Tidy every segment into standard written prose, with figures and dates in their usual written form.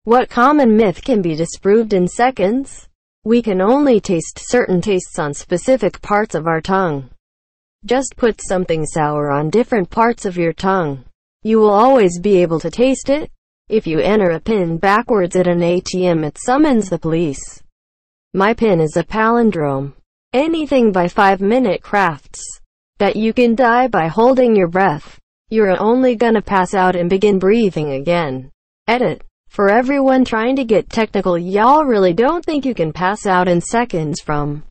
What common myth can be disproved in seconds? We can only taste certain tastes on specific parts of our tongue. Just put something sour on different parts of your tongue. You will always be able to taste it. If you enter a PIN backwards at an ATM, it summons the police. My PIN is a palindrome. Anything by 5-minute crafts. That you can die by holding your breath. You're only gonna pass out and begin breathing again. Edit. For everyone trying to get technical, y'all really don't think you can pass out in seconds from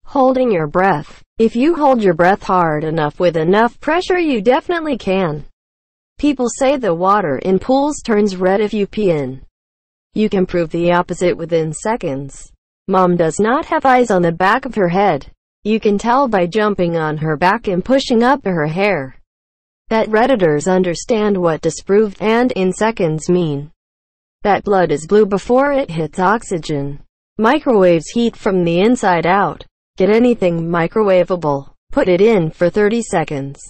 holding your breath. If you hold your breath hard enough with enough pressure, you definitely can. People say the water in pools turns red if you pee in. You can prove the opposite within seconds. Mom does not have eyes on the back of her head. You can tell by jumping on her back and pushing up her hair. That Redditors understand what disproved and in seconds mean. That blood is blue before it hits oxygen. Microwaves heat from the inside out. Get anything microwavable, put it in for 30 seconds.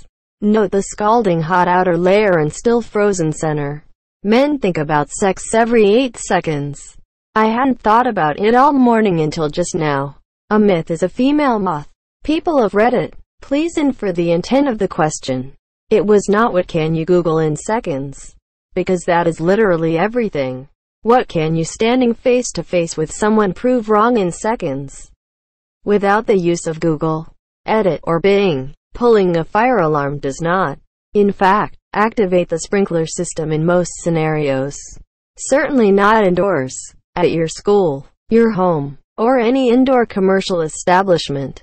Note the scalding hot outer layer and still frozen center. Men think about sex every 8 seconds. I hadn't thought about it all morning until just now. A myth is a female moth. People of Reddit, please infer the intent of the question. It was not what can you Google in seconds. Because that is literally everything. What can you standing face to face with someone prove wrong in seconds? Without the use of Google, Edit, or Bing, pulling a fire alarm does not, in fact, activate the sprinkler system in most scenarios. Certainly not indoors, at your school, your home, or any indoor commercial establishment.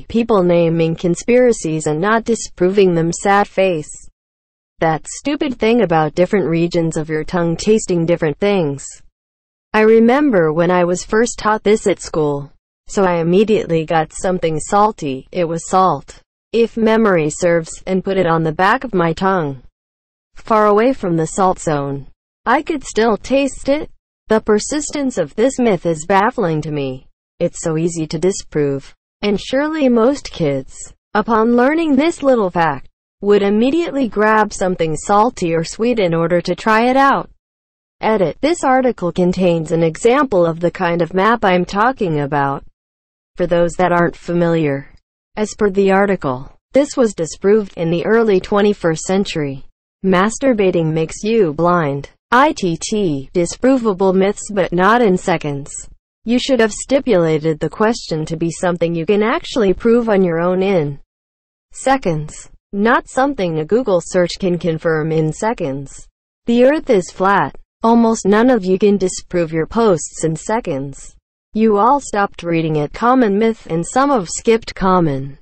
People naming conspiracies and not disproving them. Sad face. That stupid thing about different regions of your tongue tasting different things. I remember when I was first taught this at school. So I immediately got something salty. It was salt, if memory serves, and put it on the back of my tongue. Far away from the salt zone. I could still taste it. The persistence of this myth is baffling to me. It's so easy to disprove. And surely most kids, upon learning this little fact, would immediately grab something salty or sweet in order to try it out. Edit. This article contains an example of the kind of map I'm talking about. For those that aren't familiar, as per the article, this was disproved in the early 21st century. Masturbating makes you blind. Disprovable myths, but not in seconds. You should have stipulated the question to be something you can actually prove on your own in seconds, not something a Google search can confirm in seconds. The Earth is flat. Almost none of you can disprove your posts in seconds. You all stopped reading it. Common myth, and some have skipped common.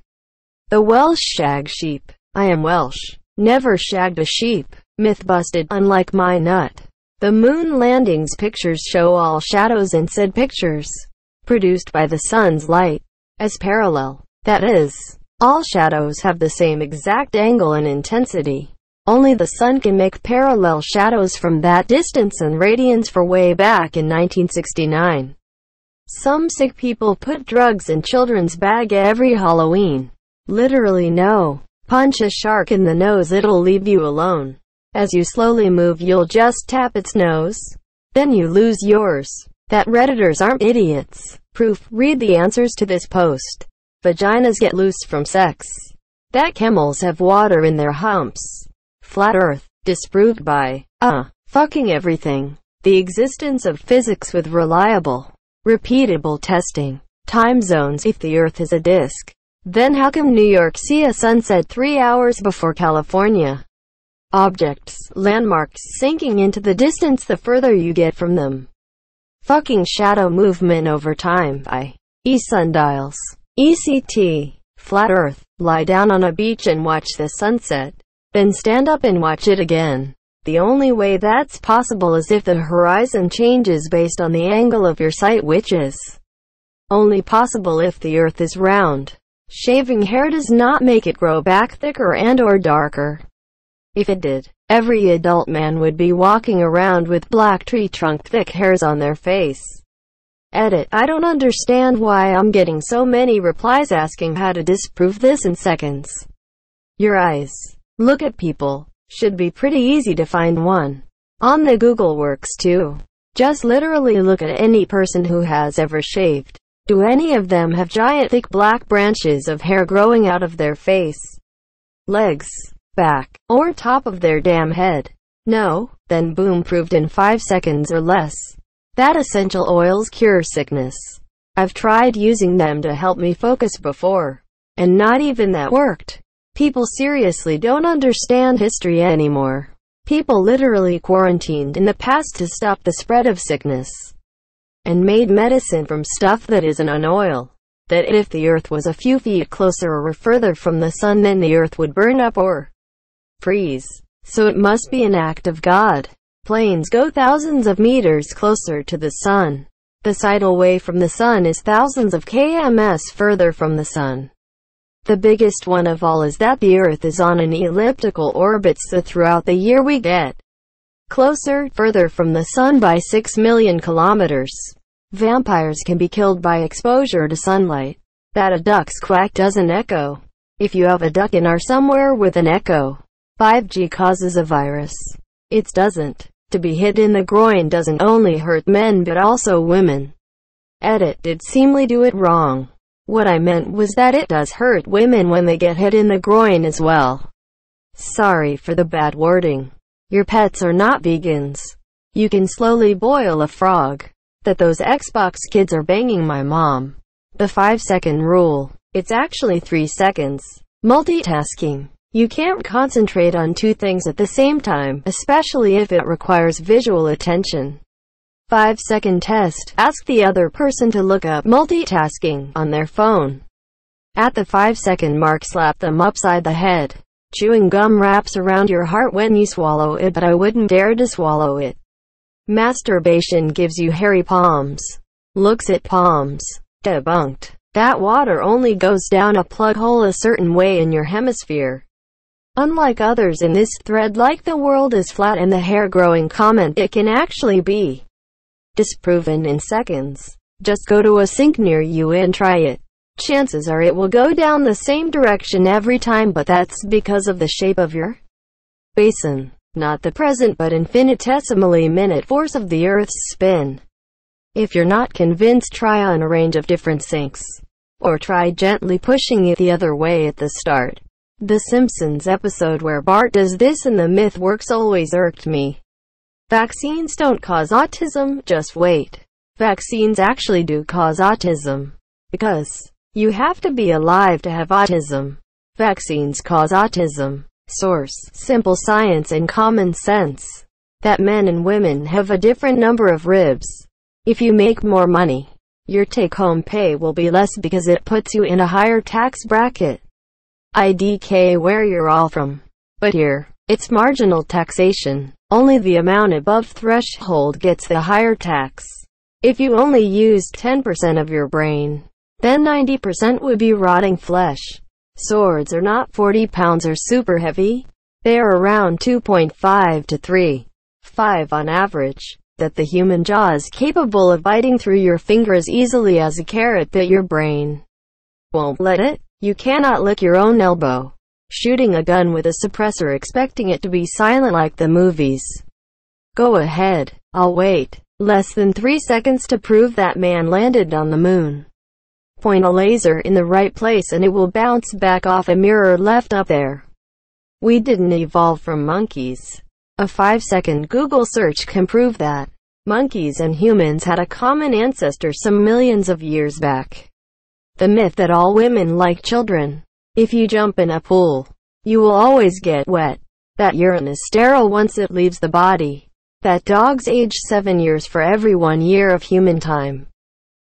The Welsh shag sheep. I am Welsh. Never shagged a sheep. Myth busted. Unlike my nut. The moon landings pictures show all shadows in said pictures, produced by the sun's light, as parallel. That is, all shadows have the same exact angle and intensity. Only the sun can make parallel shadows from that distance and radiance. For way back in 1969. Some sick people put drugs in children's bag every Halloween. Literally no. Punch a shark in the nose, it'll leave you alone. As you slowly move, you'll just tap its nose. Then you lose yours. That Redditors aren't idiots. Proof. Read the answers to this post. Vaginas get loose from sex. That camels have water in their humps. Flat Earth. Disproved by, fucking everything. The existence of physics with reliable, repeatable testing. Time zones. If the Earth is a disk, then how come New York see a sunset 3 hours before California? Objects, landmarks sinking into the distance the further you get from them. Fucking shadow movement over time by sundials. ECT. Flat Earth. Lie down on a beach and watch the sunset. Then stand up and watch it again. The only way that's possible is if the horizon changes based on the angle of your sight, which is only possible if the Earth is round. Shaving hair does not make it grow back thicker and or darker. If it did, every adult man would be walking around with black tree trunk thick hairs on their face. Edit. I don't understand why I'm getting so many replies asking how to disprove this in seconds. Your eyes. Look at people. Should be pretty easy to find one. On the Google works too. Just literally look at any person who has ever shaved. Do any of them have giant thick black branches of hair growing out of their face, legs, back, or top of their damn head? No? Then boom, proved in 5 seconds or less that essential oils cure sickness. I've tried using them to help me focus before, and not even that worked. People seriously don't understand history anymore. People literally quarantined in the past to stop the spread of sickness, and made medicine from stuff that isn't an oil. That if the earth was a few feet closer or further from the sun, then the earth would burn up or freeze. So it must be an act of God. Planes go thousands of meters closer to the sun. The side away from the sun is thousands of kms further from the sun. The biggest one of all is that the earth is on an elliptical orbit, so throughout the year we get closer, further from the sun by 6 million kilometers. Vampires can be killed by exposure to sunlight. That a duck's quack doesn't echo. If you have a duck in or somewhere with an echo, 5G causes a virus. It doesn't. To be hit in the groin doesn't only hurt men but also women. Edit. Did seemly do it wrong. What I meant was that it does hurt women when they get hit in the groin as well. Sorry for the bad wording. Your pets are not vegans. You can slowly boil a frog. That those Xbox kids are banging my mom. The 5-second rule. It's actually 3 seconds. Multitasking. You can't concentrate on 2 things at the same time, especially if it requires visual attention. 5-second test. Ask the other person to look up multitasking on their phone. At the 5-second mark, slap them upside the head. Chewing gum wraps around your heart when you swallow it, but I wouldn't dare to swallow it. Masturbation gives you hairy palms. Looks at palms. Debunked. That water only goes down a plug hole a certain way in your hemisphere. Unlike others in this thread, like the world is flat and the hair growing comment, it can actually be disproven in seconds. Just go to a sink near you and try it. Chances are it will go down the same direction every time, but that's because of the shape of your basin, not the present but infinitesimally minute force of the Earth's spin. If you're not convinced, try on a range of different sinks. Or try gently pushing it the other way at the start. The Simpsons episode where Bart does this and the myth works always irked me. Vaccines don't cause autism, just wait. Vaccines actually do cause autism. Because you have to be alive to have autism. Vaccines cause autism. Source: simple science and common sense. That men and women have a different number of ribs. If you make more money, your take-home pay will be less because it puts you in a higher tax bracket. IDK where you're all from. But here, it's marginal taxation. Only the amount above threshold gets the higher tax. If you only used 10% of your brain, then 90% would be rotting flesh. Swords are not 40 pounds or super heavy. They are around 2.5 to 3.5 on average. That the human jaw is capable of biting through your finger as easily as a carrot, but your brain won't let it. You cannot lick your own elbow. Shooting a gun with a suppressor expecting it to be silent like the movies. Go ahead. I'll wait. Less than 3 seconds to prove that man landed on the moon. Point a laser in the right place and it will bounce back off a mirror left up there. We didn't evolve from monkeys. A 5-second Google search can prove that. Monkeys and humans had a common ancestor some millions of years back. The myth that all women like children. If you jump in a pool, you will always get wet. That urine is sterile once it leaves the body. That dogs age 7 years for every 1 year of human time.